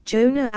Jonah *****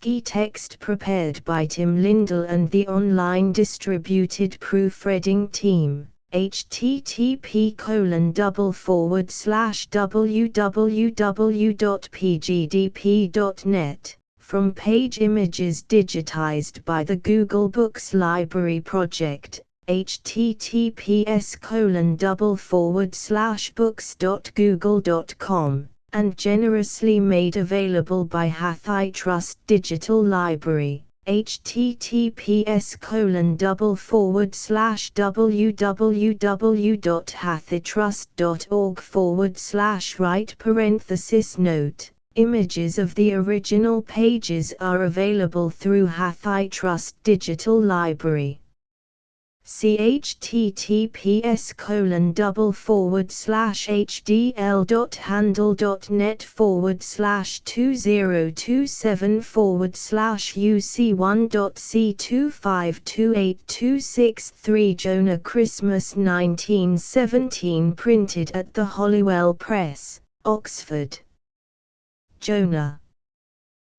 e-text prepared by Tim Lindell and the online distributed proofreading team. http://www.pgdp.net. From page images digitized by the Google Books Library Project. https://books.google.com. And generously made available by Hathi Trust Digital Library. https://www.hathitrust.org/right/note. Images of the original pages are available through Hathi Trust Digital Library. See https://hdl.handle.net/2027/UC1.C2528263 Jonah Christmas 1917 printed at the Hollywell Press, Oxford. Jonah.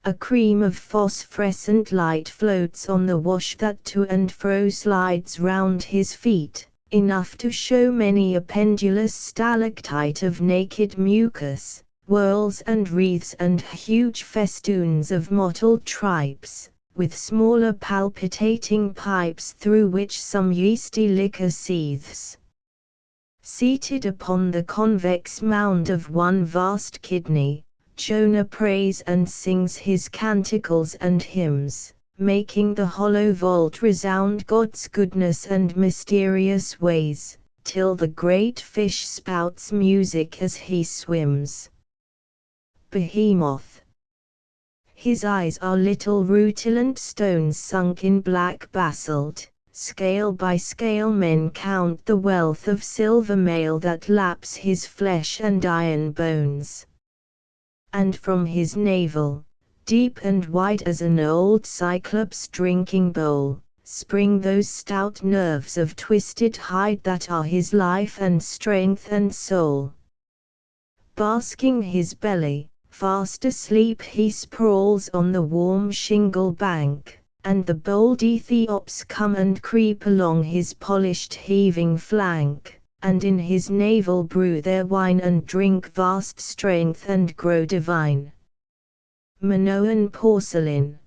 A cream of phosphorescent light floats on the wash that to and fro slides round his feet, enough to show many a pendulous stalactite of naked mucus, whorls and wreaths and huge festoons of mottled tripes, with smaller palpitating pipes through which some yeasty liquor seethes. Seated upon the convex mound of one vast kidney, Jonah prays and sings his canticles and hymns, making the hollow vault resound God's goodness and mysterious ways, till the great fish spouts music as he swims. Behemoth. His eyes are little rutilant stones sunk in black basalt. Scale by scale men count the wealth of silver mail that laps his flesh and iron bones. And from his navel, deep and wide as an old cyclops drinking bowl, spring those stout nerves of twisted hide that are his life and strength and soul. Basking his belly, fast asleep he sprawls on the warm shingle bank, and the bold Ethiops come and creep along his polished heaving flank, and in his navel brew their wine and drink vast strength and grow divine. Minoan porcelain.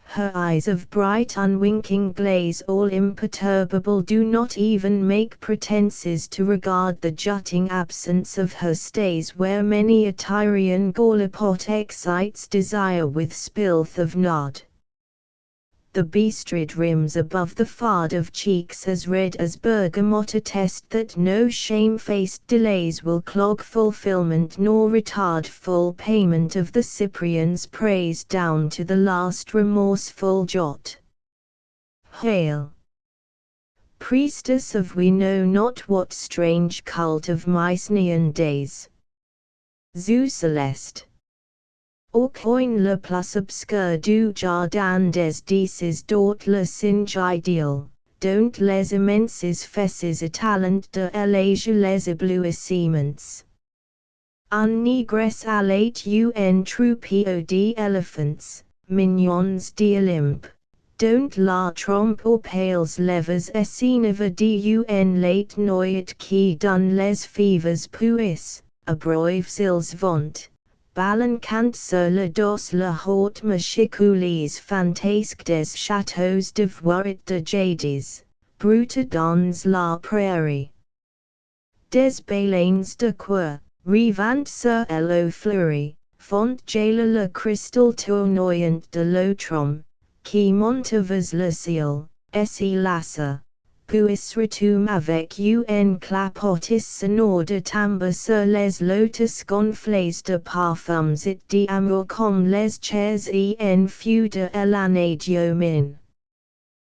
Her eyes of bright unwinking glaze all imperturbable do not even make pretenses to regard the jutting absence of her stays where many a Tyrian gallipot excites desire with spilth of nod. The bestrid rims above the fard of cheeks as red as bergamot attest that no shamefaced delays will clog fulfillment nor retard full payment of the Cyprian's praise down to the last remorseful jot. Hail! Priestess of we know not what strange cult of Mycenaean days. Zooceleste. Or coin le plus obscur du jardin des dices dort le singe ideal, dont les immenses fesses étalent de l'âge les éblouissements. Un négresse allait un troupeau d'éléphants, mignons d'Olympe, dont la trompe aux pales lèvres essineva d'un late noyat qui donne les fevers puis, abreuve ils vont. Balancant sur le dos la haute machicoulis fantasque des châteaux de Voirit de Jadis, brute dans la prairie. Des baleines de coeur, rivant sur l'eau fleurie, font gèle le cristal tournoyant de l'otrom, qui monte vers le ciel, et s'y lasse. Puis retourne avec une clapotis sonore de timbre sur les lotus gonflés de parfums et d'amour comme les chairs en feu de l'année diomine.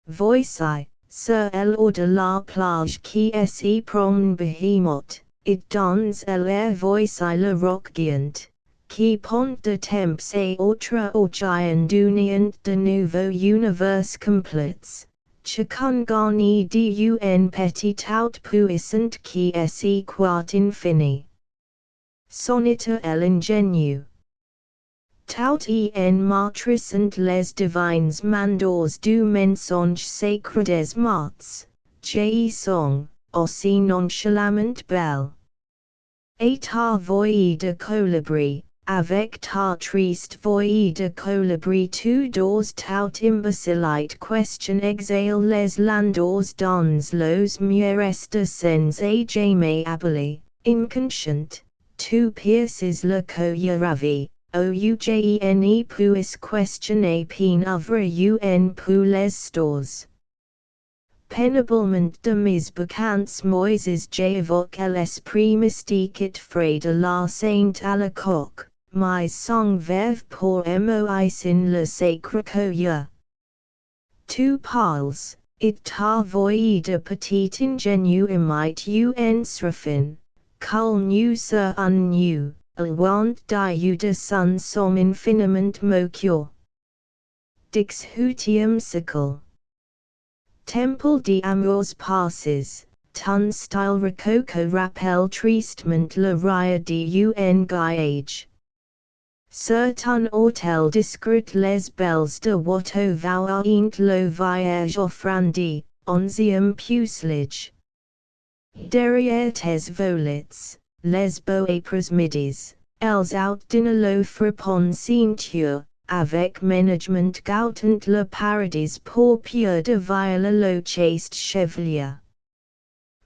Voici, sur l'eau de la plage qui s'y promène Behemoth, it donne l'air voici le roc géant, qui pont de temps et autres orgies d'union de nouveaux univers complets. Chacun d'un petit tout puissant qui s'y quart infini. Sonnet à l'ingénu. Tout en martrissant les divines mandors du mensonge sacre des morts, jaillissant, aussi nonchalamment belle. Et ta voix de colibri, avec ta triste voix de colibri tu dois tout imbécilite question exhale les landors dans los mieres sens et jamais aboli, inconscient, tu pierces le coeur ravi. Ougene puis questionner peine ouvre un pour les stores. Péniblement de mes bacants moises j'évoque l'esprit mystique et frais de la sainte à la coque, mais song veuve pour moi in le sacre coeur. Tu parles, et ta voix de petit ingénu imite un seraphine, cul nu sur un nu. Loin d'you de sun som infiniment moqueur. Dix hutium sicle. Temple d'amours passes, ton style rococo rappelle tristement le rire d'un gage. Sur ton hôtel discret les belles de Watteau voient le voyage offrandi, onzième pucelage. Derrière tes volets, les beaux après-midis, elles outdinent le fripon ceinture, avec management goutant le paradis pour pure de violer le chaste chevalier.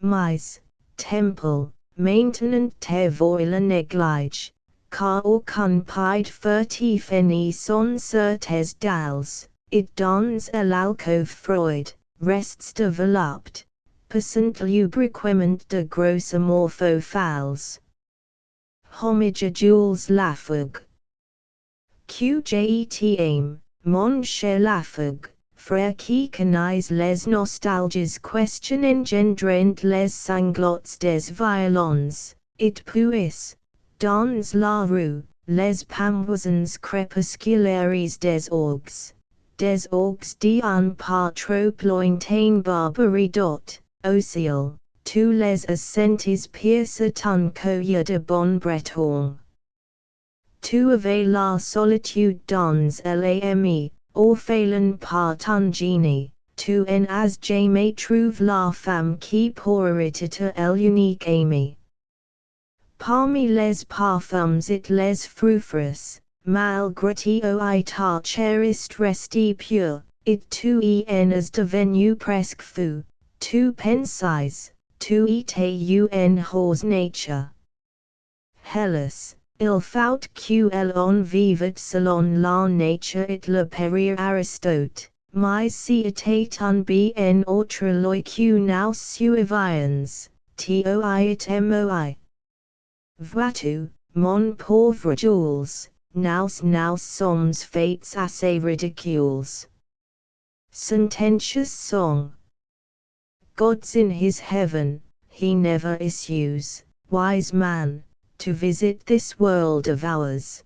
Mais, temple, maintenant te voile néglige, car aucun pied furtif n'y son sur tes dalles, it dans l'alcove froide, restes développed. Percent lubriquement de grosses morphophiles. Homage à Jules Lafugue. QJETAM, mon cher Lafugue, frère qui connaît les nostalgies question engendrant les sanglots des violons, et puis, dans la rue, les pamboisons crépusculaires des orgues d'un pas trop lointain barbarie dot. Au ciel, tous les assentis piercent ton coeur de bon breton. Tu avais la solitude dans l'ami, orphelin par ton génie, tu en as jamais trouvé la femme qui pourrait être l'unique ami. Parmi les parfums et les frufres, malgré ta chériste resté pure, et tu en es devenu presque fou. Tu penses, tu étais une hors nature. Hélas, il faut que l'on vive selon la nature et le père Aristote, mais si était un bien autre loi que nous surveillons, toi et moi. Vois-tu, mon pauvre Jules, nous sommes faits assez ridicules. Sententious song. God's in his heaven, he never issues, wise man, to visit this world of ours.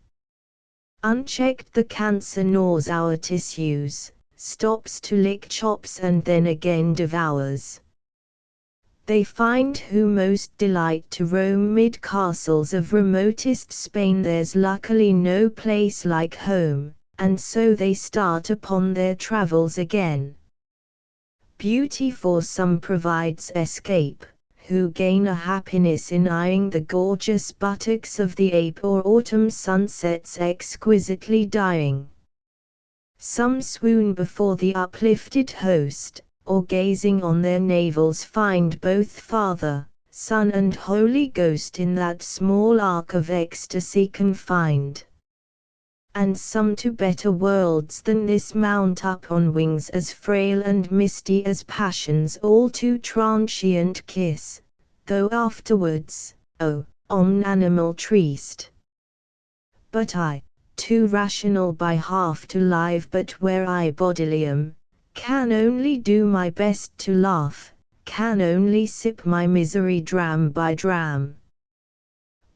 Unchecked the cancer gnaws our tissues, stops to lick chops and then again devours. They find who most delight to roam mid castles of remotest Spain. There's luckily no place like home, and so they start upon their travels again. Beauty for some provides escape, who gain a happiness in eyeing the gorgeous buttocks of the ape or autumn sunsets exquisitely dying. Some swoon before the uplifted host, or gazing on their navels find both Father, Son and Holy Ghost in that small ark of ecstasy confined. And some to better worlds than this mount up on wings as frail and misty as passion's all too transient kiss, though afterwards, oh, omnanimal triste. But I, too rational by half to live but where I bodily am, can only do my best to laugh, can only sip my misery dram by dram.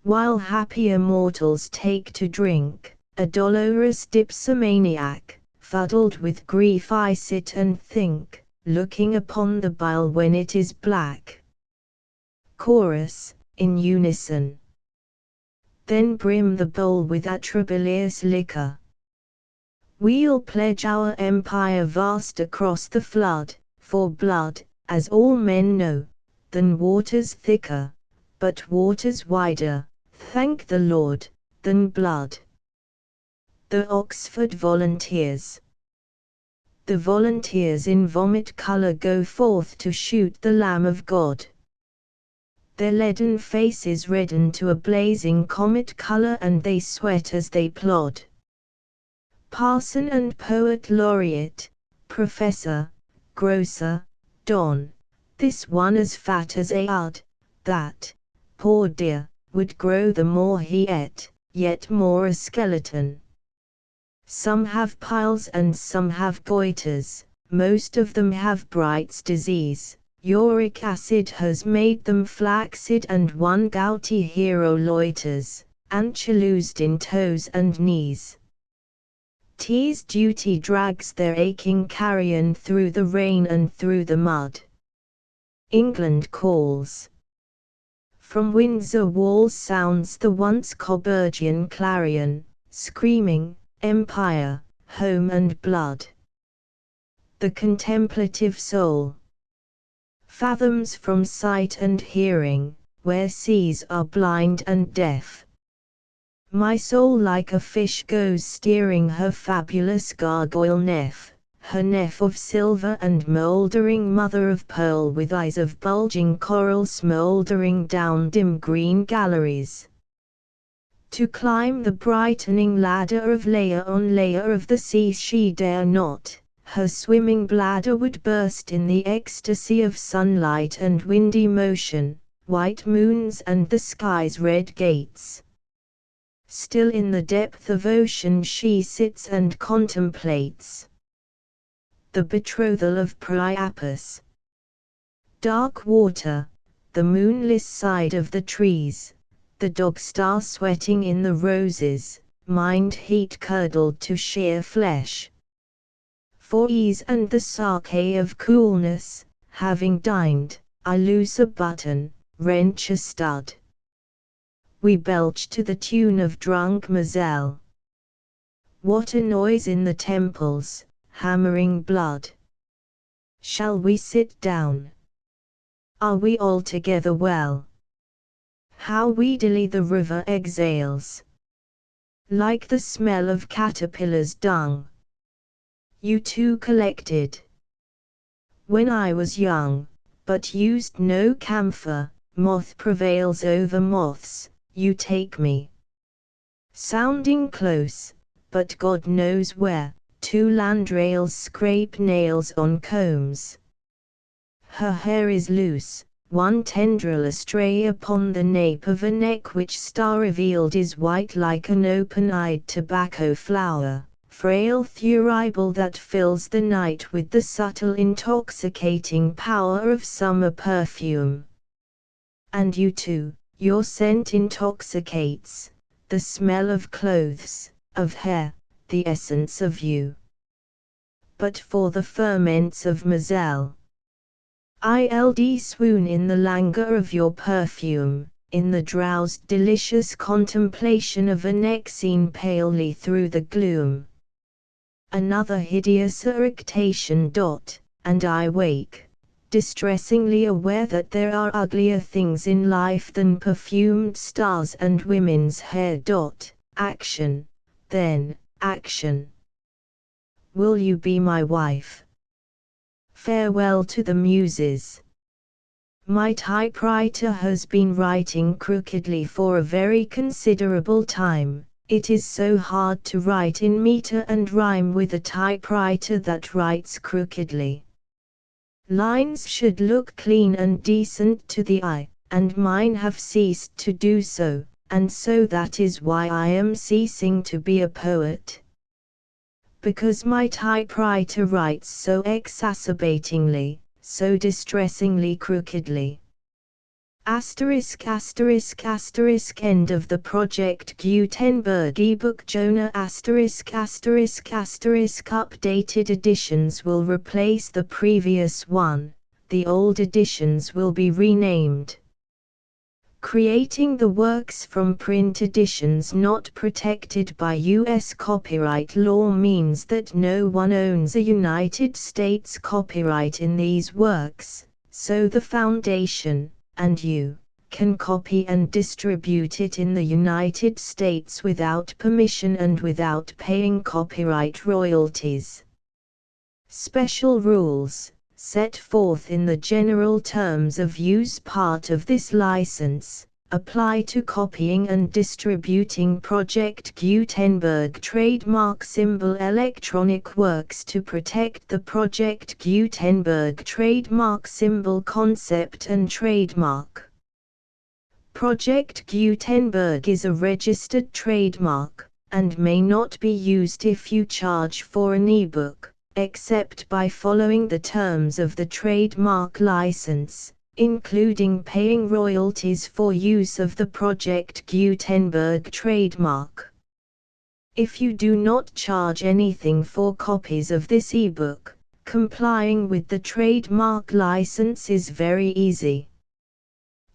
While happier mortals take to drink, a dolorous dipsomaniac, fuddled with grief I sit and think, looking upon the bile when it is black. Chorus, in unison. Then brim the bowl with atrabilious liquor. We'll pledge our empire vast across the flood, for blood, as all men know, than waters thicker, but waters wider, thank the Lord, than blood. The Oxford Volunteers. The volunteers in vomit colour go forth to shoot the Lamb of God. Their leaden faces redden to a blazing comet colour and they sweat as they plod. Parson and poet laureate, professor, grocer, don, this one as fat as a ud, that, poor dear, would grow the more he ate, yet more a skeleton. Some have piles and some have goiters, most of them have Bright's disease, uric acid has made them flaccid and one gouty hero loiters, anchyloosed in toes and knees. Tea's duty drags their aching carrion through the rain and through the mud. England calls. From Windsor walls sounds the once Coburgian clarion, screaming, Empire, home and blood. The contemplative soul fathoms from sight and hearing, where seas are blind and deaf. My soul like a fish goes steering her fabulous gargoyle nef, her nef of silver and mouldering mother of pearl with eyes of bulging coral smouldering down dim green galleries. To climb the brightening ladder of layer on layer of the sea she dare not, her swimming bladder would burst in the ecstasy of sunlight and windy motion, white moons and the sky's red gates. Still in the depth of ocean she sits and contemplates the betrothal of Priapus. Dark water, the moonless side of the trees, the dog star sweating in the roses, mind heat curdled to sheer flesh. For ease and the sake of coolness, having dined, I loose a button, wrench a stud. We belch to the tune of drunk Moselle. What a noise in the temples, hammering blood. Shall we sit down? Are we altogether well? How weedily the river exhales, like the smell of caterpillars' dung. You too collected. When I was young, but used no camphor, moth prevails over moths. You take me. Sounding close, but God knows where, two landrails scrape nails on combs. Her hair is loose, one tendril astray upon the nape of a neck which star-revealed is white like an open-eyed tobacco flower, frail thurible that fills the night with the subtle intoxicating power of summer perfume. And you too. Your scent intoxicates, the smell of clothes, of hair, the essence of you. But for the ferments of Moselle, I'd swoon in the languor of your perfume, in the drowsed delicious contemplation of a neck seen palely through the gloom. Another hideous eructation. And I wake, distressingly aware that there are uglier things in life than perfumed stars and women's hair. Action, then, action. Will you be my wife? Farewell to the muses. My typewriter has been writing crookedly for a very considerable time. It is so hard to write in meter and rhyme with a typewriter that writes crookedly. Lines should look clean and decent to the eye, and mine have ceased to do so, and so that is why I am ceasing to be a poet. Because my typewriter writes so exacerbatingly, so distressingly crookedly. Asterisk asterisk asterisk end of the Project Gutenberg ebook Jonah asterisk asterisk asterisk updated editions will replace the previous one, the old editions will be renamed Creating the works from print editions not protected by U.S. copyright law means that no one owns a United States copyright in these works, so the Foundation, and you, can copy and distribute it in the United States without permission and without paying copyright royalties. Special rules, set forth in the general terms of use part of this license, apply to copying and distributing Project Gutenberg trademark symbol electronic works to protect the Project Gutenberg trademark symbol concept and trademark. Project Gutenberg is a registered trademark, and may not be used if you charge for an ebook, except by following the terms of the trademark license, including paying royalties for use of the Project Gutenberg trademark. If you do not charge anything for copies of this ebook, complying with the trademark license is very easy.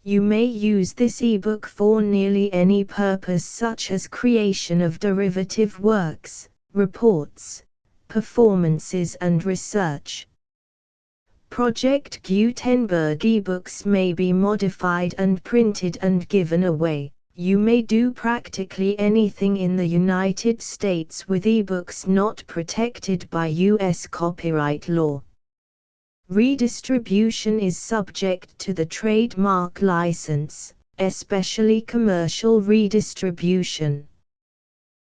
You may use this ebook for nearly any purpose such as creation of derivative works, reports, performances and research. Project Gutenberg ebooks may be modified and printed and given away. You may do practically anything in the United States with ebooks not protected by U.S. copyright law. Redistribution is subject to the trademark license, especially commercial redistribution.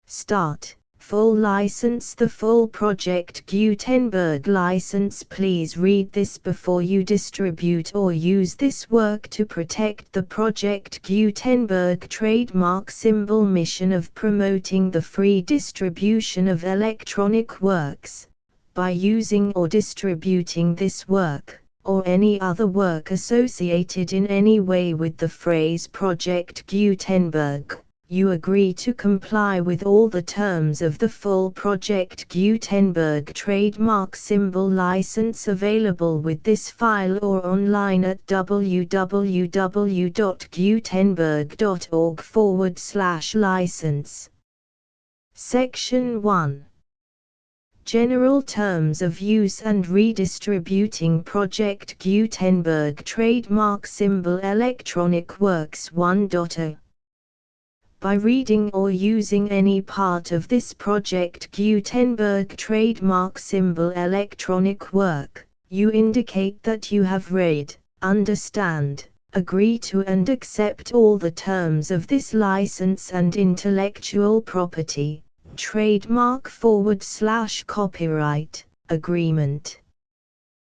Start. Full license. The full Project Gutenberg license. Please read this before you distribute or use this work to protect the Project Gutenberg trademark symbol mission of promoting the free distribution of electronic works, by using or distributing this work, or any other work associated in any way with the phrase Project Gutenberg. You agree to comply with all the terms of the full Project Gutenberg trademark symbol license available with this file or online at www.gutenberg.org/license. Section 1. General Terms of Use and Redistributing Project Gutenberg Trademark Symbol Electronic Works 1.0. By reading or using any part of this Project Gutenberg trademark symbol electronic work, you indicate that you have read, understand, agree to and accept all the terms of this license and intellectual property, trademark/copyright, agreement.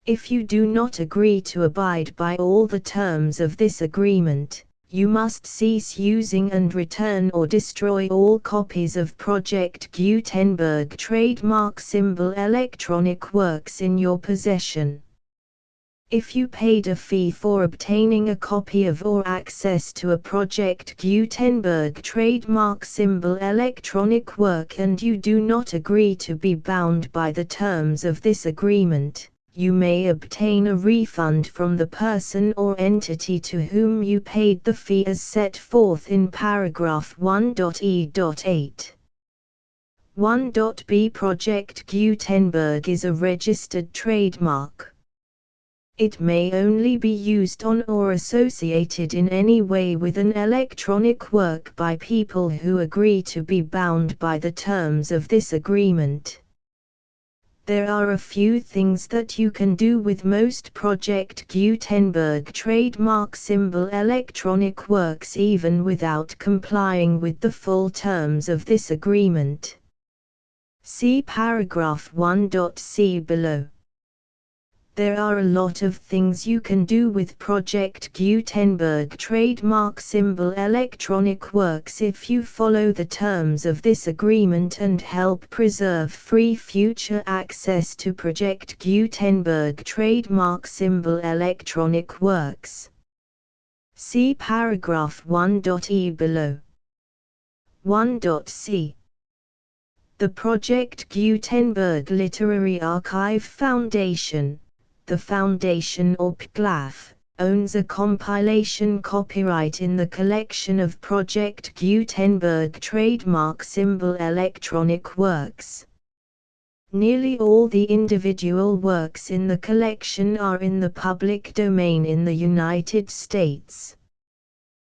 If you do not agree to abide by all the terms of this agreement, you must cease using and return or destroy all copies of Project Gutenberg trademark symbol electronic works in your possession. If you paid a fee for obtaining a copy of or access to a Project Gutenberg trademark symbol electronic work and you do not agree to be bound by the terms of this agreement, you may obtain a refund from the person or entity to whom you paid the fee as set forth in paragraph 1.e.8. 1.b. Project Gutenberg is a registered trademark. It may only be used on or associated in any way with an electronic work by people who agree to be bound by the terms of this agreement. There are a few things that you can do with most Project Gutenberg trademark symbol electronic works even without complying with the full terms of this agreement. See paragraph 1.c below. There are a lot of things you can do with Project Gutenberg trademark symbol electronic works if you follow the terms of this agreement and help preserve free future access to Project Gutenberg trademark symbol electronic works. See paragraph 1.e below. 1.c. The Project Gutenberg Literary Archive Foundation, the Foundation or PGLAF, owns a compilation copyright in the collection of Project Gutenberg trademark symbol electronic works. Nearly all the individual works in the collection are in the public domain in the United States.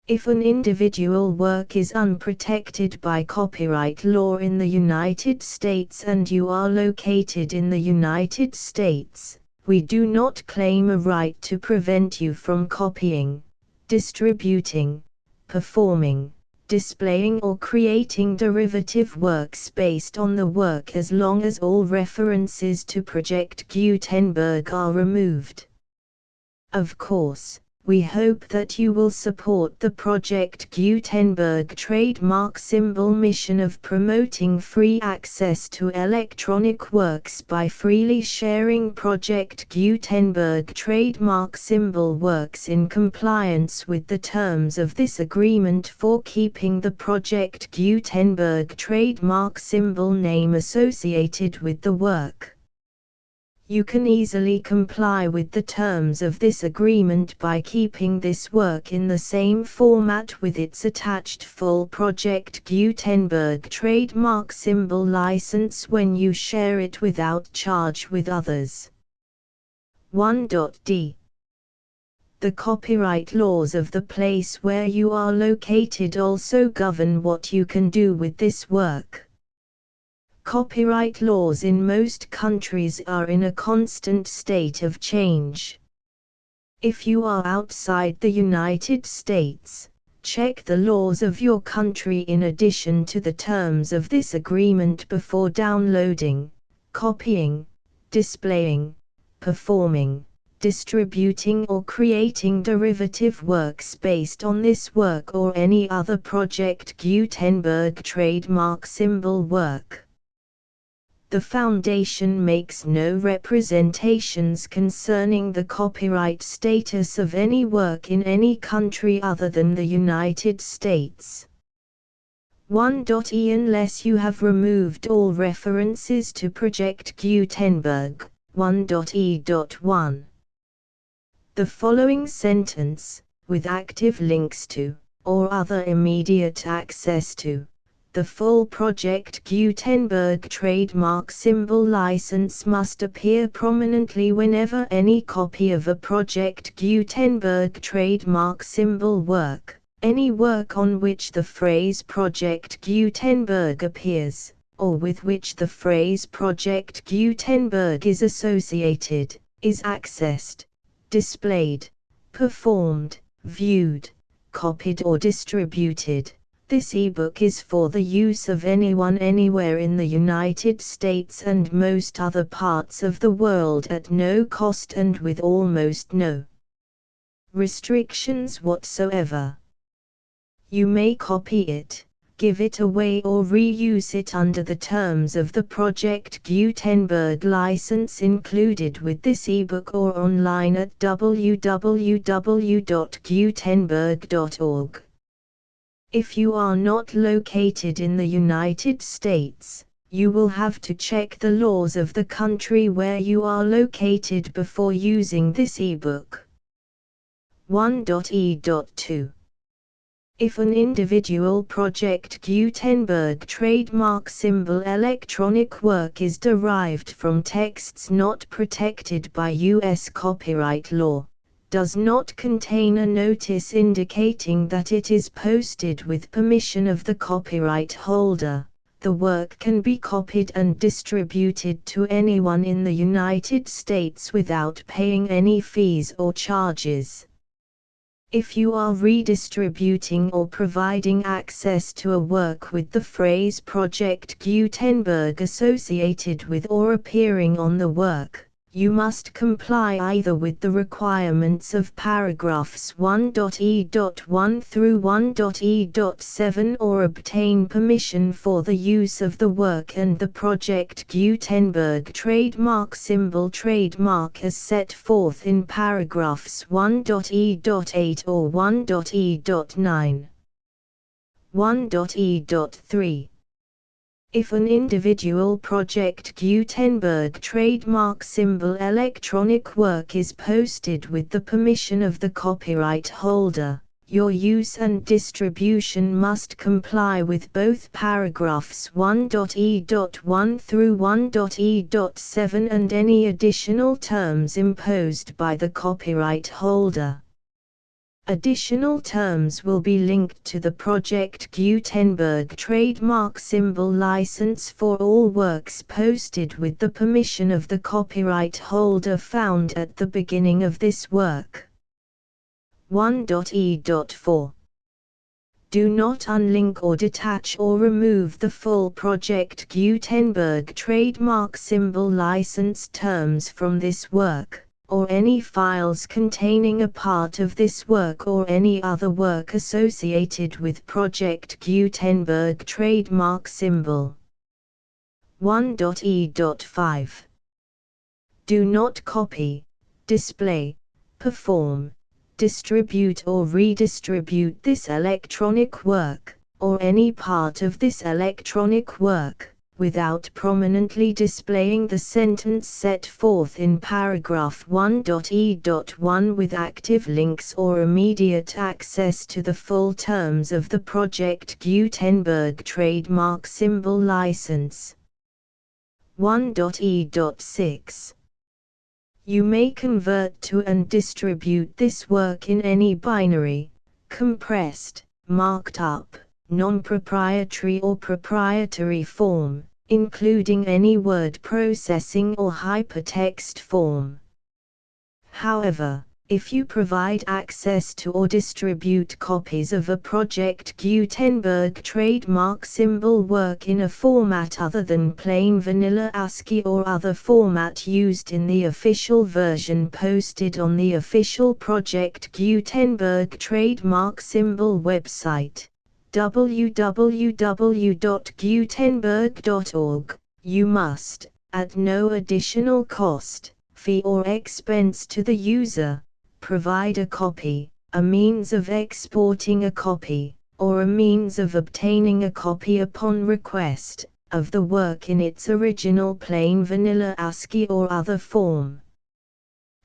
If an individual work is unprotected by copyright law in the United States and you are located in the United States, we do not claim a right to prevent you from copying, distributing, performing, displaying or creating derivative works based on the work as long as all references to Project Gutenberg are removed. Of course, we hope that you will support the Project Gutenberg trademark symbol mission of promoting free access to electronic works by freely sharing Project Gutenberg trademark symbol works in compliance with the terms of this agreement for keeping the Project Gutenberg trademark symbol name associated with the work. You can easily comply with the terms of this agreement by keeping this work in the same format with its attached full Project Gutenberg trademark symbol license when you share it without charge with others. 1.d. The copyright laws of the place where you are located also govern what you can do with this work. Copyright laws in most countries are in a constant state of change. If you are outside the United States, check the laws of your country in addition to the terms of this agreement before downloading, copying, displaying, performing, distributing or creating derivative works based on this work or any other Project Gutenberg trademark symbol work. The Foundation makes no representations concerning the copyright status of any work in any country other than the United States. 1.e. Unless you have removed all references to Project Gutenberg, 1.e.1. The following sentence, with active links to, or other immediate access to, the full Project Gutenberg trademark symbol license must appear prominently whenever any copy of a Project Gutenberg trademark symbol work, any work on which the phrase Project Gutenberg appears, or with which the phrase Project Gutenberg is associated, is accessed, displayed, performed, viewed, copied or distributed. This ebook is for the use of anyone anywhere in the United States and most other parts of the world at no cost and with almost no restrictions whatsoever. You may copy it, give it away or reuse it under the terms of the Project Gutenberg license included with this ebook or online at www.gutenberg.org. If you are not located in the United States, you will have to check the laws of the country where you are located before using this ebook. 1.e.2. If an individual Project Gutenberg trademark symbol electronic work is derived from texts not protected by U.S. copyright law, does not contain a notice indicating that it is posted with permission of the copyright holder, the work can be copied and distributed to anyone in the United States without paying any fees or charges. If you are redistributing or providing access to a work with the phrase Project Gutenberg associated with or appearing on the work, you must comply either with the requirements of paragraphs 1.e.1 through 1.e.7 or obtain permission for the use of the work and the Project Gutenberg trademark symbol trademark as set forth in paragraphs 1.e.8 or 1.e.9. 1.e.3 If an individual Project Gutenberg trademark symbol electronic work is posted with the permission of the copyright holder, your use and distribution must comply with both paragraphs 1.e.1 through 1.e.7 and any additional terms imposed by the copyright holder. Additional terms will be linked to the Project Gutenberg trademark symbol license for all works posted with the permission of the copyright holder found at the beginning of this work. 1.e.4 Do not unlink or detach or remove the full Project Gutenberg trademark symbol license terms from this work, or any files containing a part of this work or any other work associated with Project Gutenberg trademark symbol. 1.e.5 Do not copy, display, perform, distribute or redistribute this electronic work, or any part of this electronic work, without prominently displaying the sentence set forth in paragraph 1.e.1 with active links or immediate access to the full terms of the Project Gutenberg trademark symbol license. 1.e.6 You may convert to and distribute this work in any binary, compressed, marked up, non-proprietary or proprietary form, including any word processing or hypertext form. However, if you provide access to or distribute copies of a Project Gutenberg trademark symbol work in a format other than plain vanilla ASCII or other format used in the official version posted on the official Project Gutenberg trademark symbol website, www.gutenberg.org, you must, at no additional cost, fee or expense to the user, provide a copy, a means of exporting a copy, or a means of obtaining a copy upon request, of the work in its original plain vanilla ASCII or other form.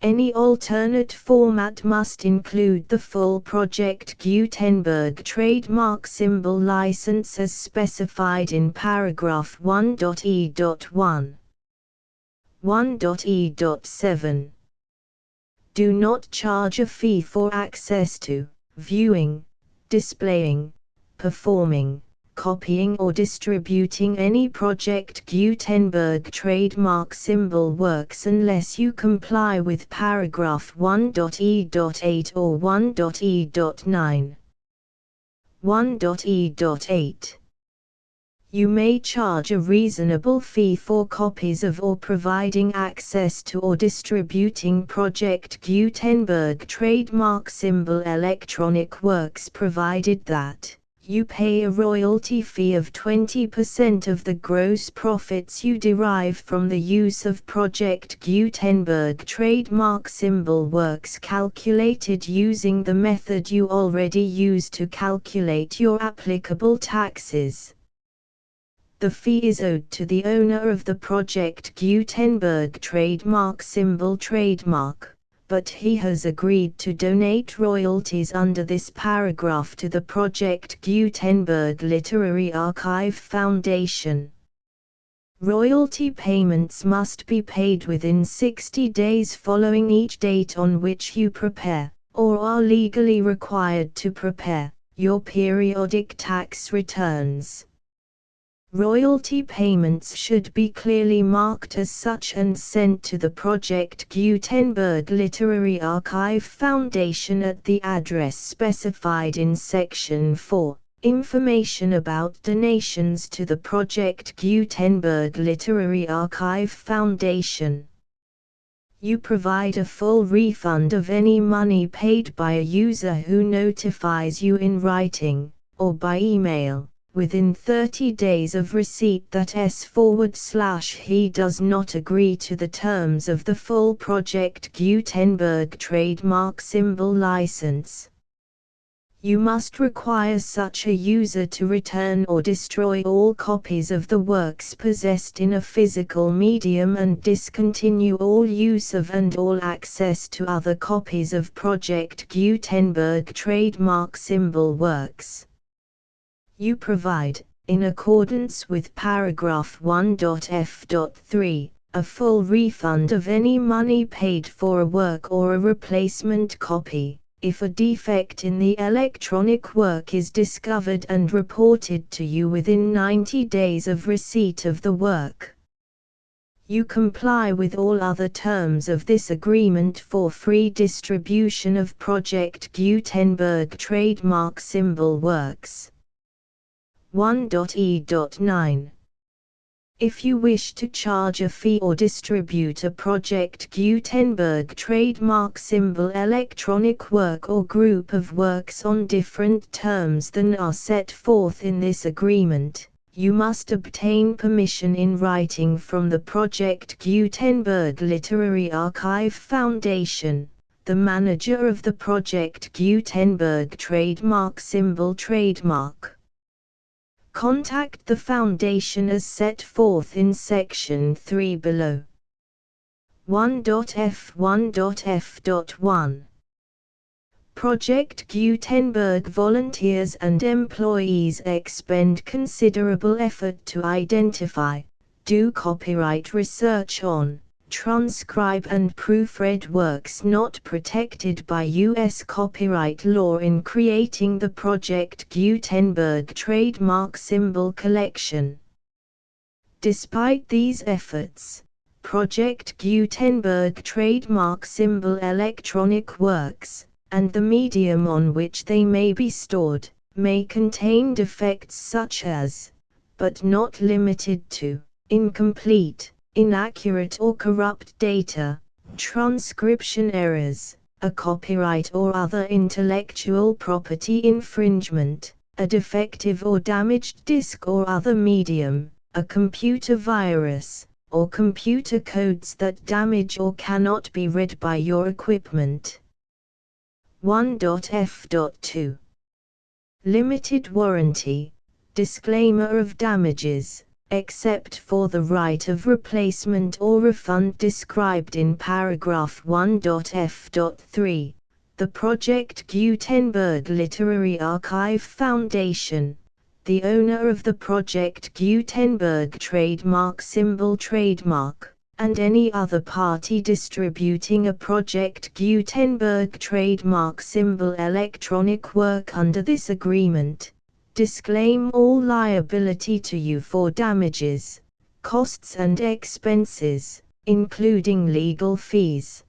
Any alternate format must include the full Project Gutenberg trademark symbol license as specified in paragraph 1.e.1. 1.e.7 Do not charge a fee for access to, viewing, displaying, performing, copying or distributing any Project Gutenberg trademark symbol works unless you comply with paragraph 1.e.8 or 1.e.9. 1.e.8 You may charge a reasonable fee for copies of or providing access to or distributing Project Gutenberg trademark symbol electronic works provided that you pay a royalty fee of 20% of the gross profits you derive from the use of Project Gutenberg trademark symbol works calculated using the method you already use to calculate your applicable taxes. The fee is owed to the owner of the Project Gutenberg trademark symbol trademark, but he has agreed to donate royalties under this paragraph to the Project Gutenberg Literary Archive Foundation. Royalty payments must be paid within 60 days following each date on which you prepare, or are legally required to prepare, your periodic tax returns. Royalty payments should be clearly marked as such and sent to the Project Gutenberg Literary Archive Foundation at the address specified in Section 4, Information about donations to the Project Gutenberg Literary Archive Foundation. You provide a full refund of any money paid by a user who notifies you in writing, or by email, within 30 days of receipt that he does not agree to the terms of the full Project Gutenberg trademark symbol license. You must require such a user to return or destroy all copies of the works possessed in a physical medium and discontinue all use of and all access to other copies of Project Gutenberg trademark symbol works. You provide, in accordance with paragraph 1.f.3, a full refund of any money paid for a work or a replacement copy, if a defect in the electronic work is discovered and reported to you within 90 days of receipt of the work. You comply with all other terms of this agreement for free distribution of Project Gutenberg trademark symbol works. 1.e.9. If you wish to charge a fee or distribute a Project Gutenberg trademark symbol electronic work or group of works on different terms than are set forth in this agreement, you must obtain permission in writing from the Project Gutenberg Literary Archive Foundation, the manager of the Project Gutenberg trademark symbol trademark. Contact the Foundation as set forth in Section 3 below. 1.f1.f.1 Project Gutenberg volunteers and employees expend considerable effort to identify, do copyright research on, transcribe and proofread works not protected by U.S. copyright law in creating the Project Gutenberg trademark symbol collection. Despite these efforts, Project Gutenberg trademark symbol electronic works, and the medium on which they may be stored, may contain defects such as, but not limited to, incomplete, inaccurate or corrupt data, transcription errors, a copyright or other intellectual property infringement, a defective or damaged disk or other medium, a computer virus, or computer codes that damage or cannot be read by your equipment. 1.f.2 Limited warranty, disclaimer of damages, except for the right of replacement or refund described in paragraph 1.f.3, the Project Gutenberg Literary Archive Foundation, the owner of the Project Gutenberg trademark symbol trademark, and any other party distributing a Project Gutenberg trademark symbol electronic work under this agreement, disclaim all liability to you for damages, costs and expenses, including legal fees.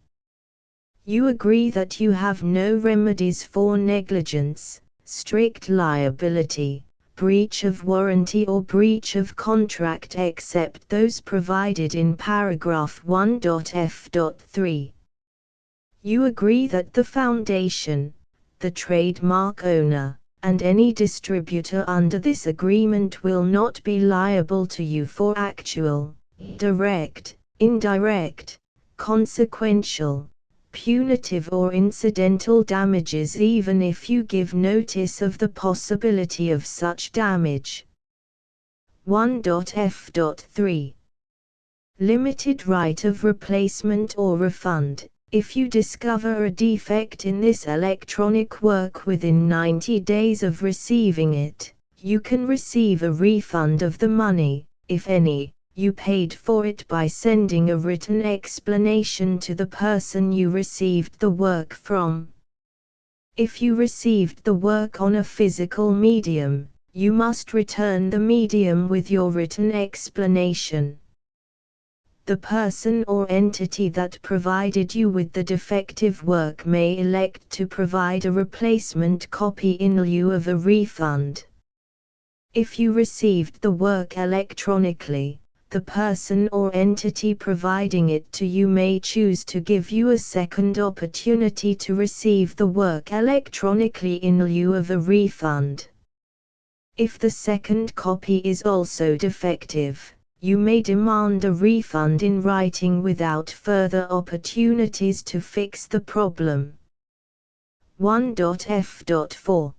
You agree that you have no remedies for negligence, strict liability, breach of warranty or breach of contract except those provided in paragraph 1.f.3. You agree that the Foundation, the trademark owner, and any distributor under this agreement will not be liable to you for actual, direct, indirect, consequential, punitive or incidental damages even if you give notice of the possibility of such damage. 1.f.3 Limited right of replacement or refund. If you discover a defect in this electronic work within 90 days of receiving it, you can receive a refund of the money, if any, you paid for it by sending a written explanation to the person you received the work from. If you received the work on a physical medium, you must return the medium with your written explanation. The person or entity that provided you with the defective work may elect to provide a replacement copy in lieu of a refund. If you received the work electronically, the person or entity providing it to you may choose to give you a second opportunity to receive the work electronically in lieu of a refund. If the second copy is also defective, you may demand a refund in writing without further opportunities to fix the problem. 1.f.4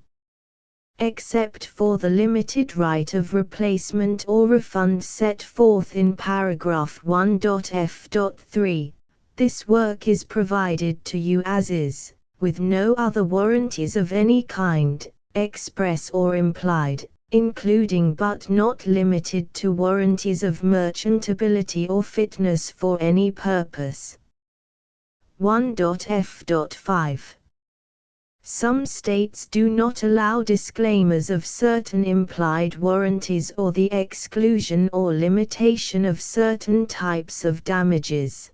except for the limited right of replacement or refund set forth in paragraph 1.f.3. This work is provided to you as is, with no other warranties of any kind, express or implied, including but not limited to warranties of merchantability or fitness for any purpose. 1.f.5. Some states do not allow disclaimers of certain implied warranties or the exclusion or limitation of certain types of damages.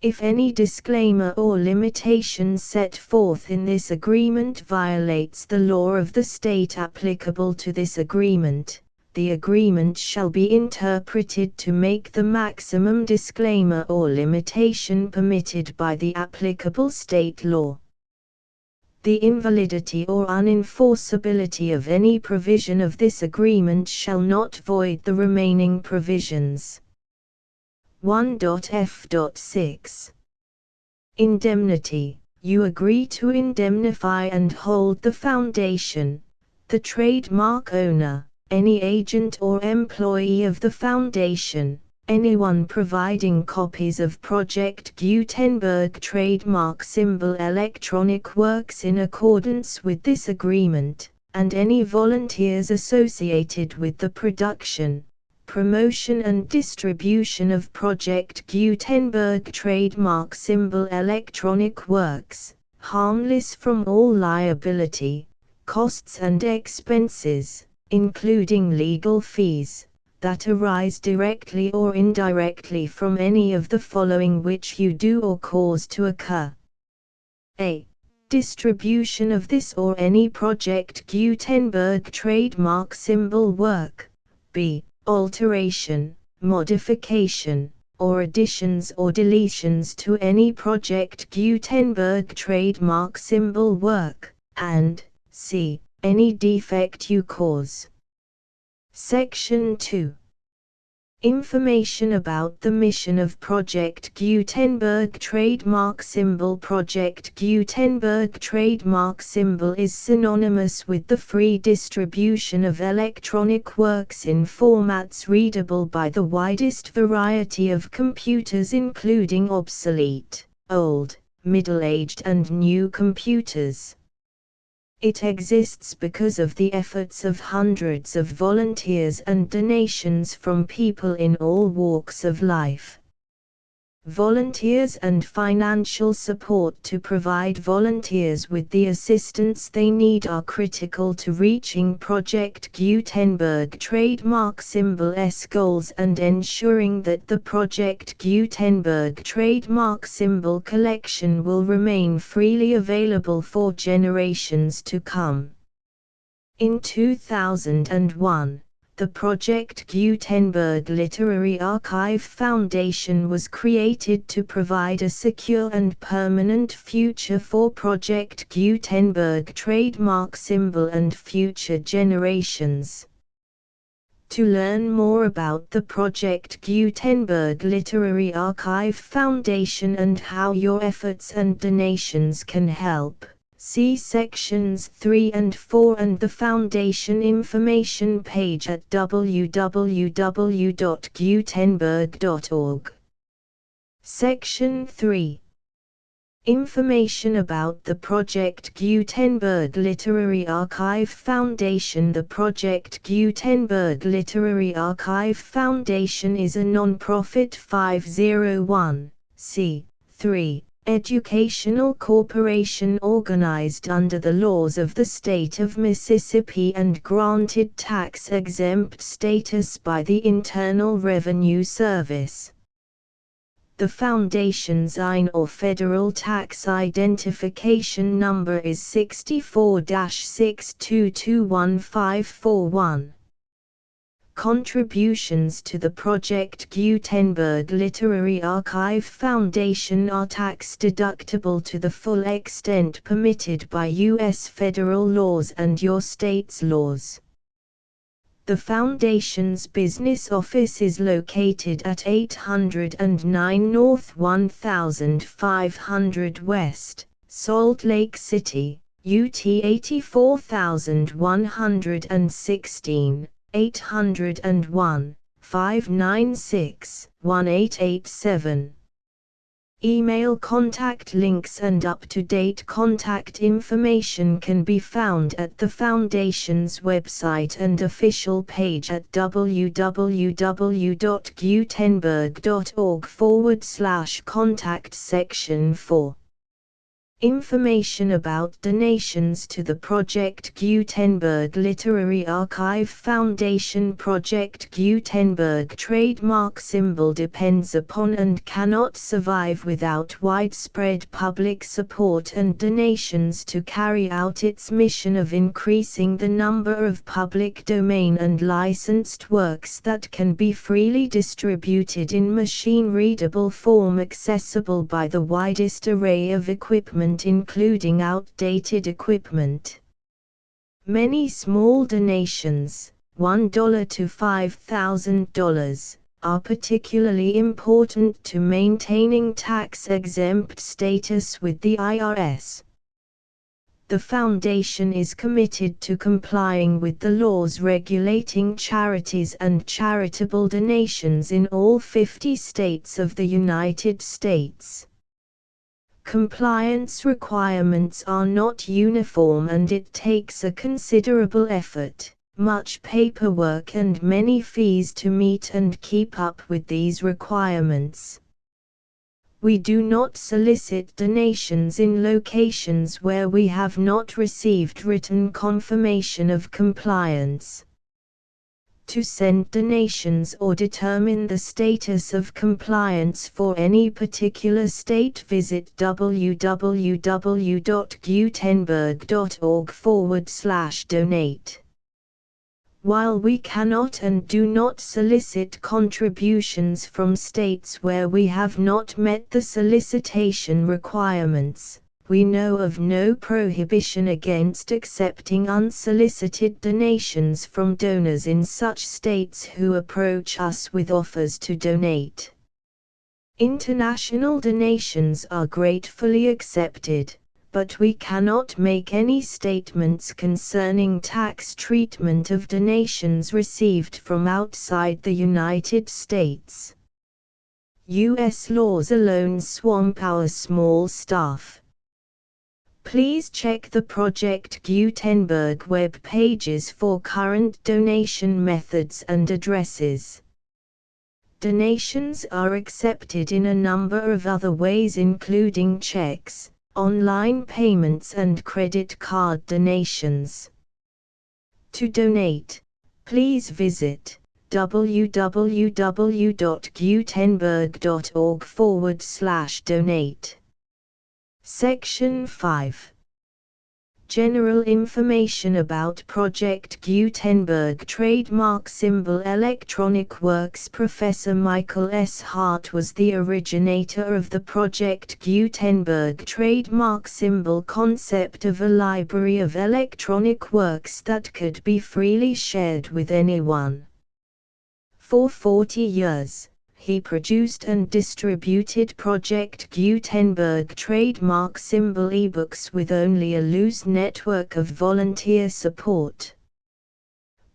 If any disclaimer or limitation set forth in this agreement violates the law of the state applicable to this agreement, the agreement shall be interpreted to make the maximum disclaimer or limitation permitted by the applicable state law. The invalidity or unenforceability of any provision of this agreement shall not void the remaining provisions. 1.f.6. Indemnity. You agree to indemnify and hold the foundation, the trademark owner, any agent or employee of the foundation, anyone providing copies of Project Gutenberg trademark symbol electronic works in accordance with this agreement, and any volunteers associated with the production, promotion and distribution of Project Gutenberg trademark symbol electronic works, harmless from all liability, costs and expenses, including legal fees, that arise directly or indirectly from any of the following which you do or cause to occur. A. Distribution of this or any Project Gutenberg trademark symbol work. B. Alteration, modification, or additions or deletions to any Project Gutenberg trademark symbol work, and c. Any defect you cause. Section 2. Information about the mission of Project Gutenberg trademark symbol. Project Gutenberg trademark symbol is synonymous with the free distribution of electronic works in formats readable by the widest variety of computers, including obsolete, old, middle-aged and new computers. It exists because of the efforts of hundreds of volunteers and donations from people in all walks of life. Volunteers and financial support to provide volunteers with the assistance they need are critical to reaching Project Gutenberg trademark symbol's goals and ensuring that the Project Gutenberg trademark symbol collection will remain freely available for generations to come. In 2001, the Project Gutenberg Literary Archive Foundation was created to provide a secure and permanent future for Project Gutenberg trademark symbol and future generations. To learn more about the Project Gutenberg Literary Archive Foundation and how your efforts and donations can help, see sections 3 and 4 and the Foundation information page at www.gutenberg.org. Section 3. Information about the Project Gutenberg Literary Archive Foundation. The Project Gutenberg Literary Archive Foundation is a non-profit 501(c)(3) educational corporation organized under the laws of the state of Mississippi and granted tax-exempt status by the Internal Revenue Service. The Foundation's IN or Federal Tax Identification Number is 64-6221541. Contributions to the Project Gutenberg Literary Archive Foundation are tax-deductible to the full extent permitted by U.S. federal laws and your state's laws. The Foundation's business office is located at 809 North 1500 West, Salt Lake City, UT 84116, 801, 596, 1887. Email contact links and up-to-date contact information can be found at the Foundation's website and official page at www.gutenberg.org/contact section 4. Information about donations to the Project Gutenberg Literary Archive Foundation. Project Gutenberg trademark symbol depends upon and cannot survive without widespread public support and donations to carry out its mission of increasing the number of public domain and licensed works that can be freely distributed in machine-readable form accessible by the widest array of equipment, including outdated equipment. Many small donations, $1 to $5,000, are particularly important to maintaining tax-exempt status with the IRS. The Foundation is committed to complying with the laws regulating charities and charitable donations in all 50 states of the United States. Compliance requirements are not uniform and it takes a considerable effort, much paperwork and many fees to meet and keep up with these requirements. We do not solicit donations in locations where we have not received written confirmation of compliance. To send donations or determine the status of compliance for any particular state, visit www.gutenberg.org/donate. While we cannot and do not solicit contributions from states where we have not met the solicitation requirements, we know of no prohibition against accepting unsolicited donations from donors in such states who approach us with offers to donate. International donations are gratefully accepted, but we cannot make any statements concerning tax treatment of donations received from outside the United States. U.S. laws alone swamp our small staff. Please check the Project Gutenberg web pages for current donation methods and addresses. Donations are accepted in a number of other ways, including checks, online payments and credit card donations. To donate, please visit www.gutenberg.org/donate. Section 5. General information about Project Gutenberg trademark symbol electronic works. Professor Michael S. Hart was the originator of the Project Gutenberg trademark symbol concept of a library of electronic works that could be freely shared with anyone. For 40 years, he produced and distributed Project Gutenberg trademark symbol ebooks with only a loose network of volunteer support.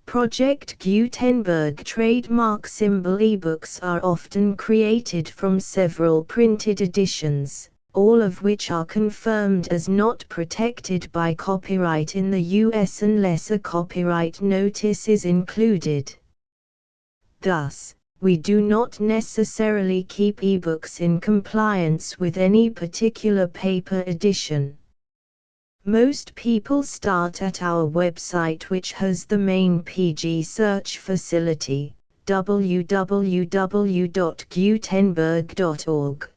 Project Gutenberg trademark symbol ebooks are often created from several printed editions, all of which are confirmed as not protected by copyright in the US unless a copyright notice is included. Thus, we do not necessarily keep ebooks in compliance with any particular paper edition. Most people start at our website, which has the main PG search facility, www.gutenberg.org.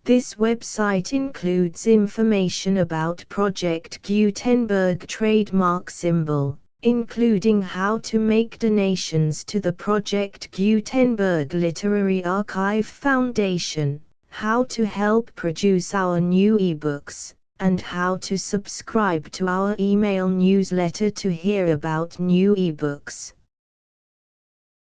This website includes information about Project Gutenberg trademark symbol, including how to make donations to the Project Gutenberg Literary Archive Foundation, how to help produce our new ebooks, and how to subscribe to our email newsletter to hear about new ebooks.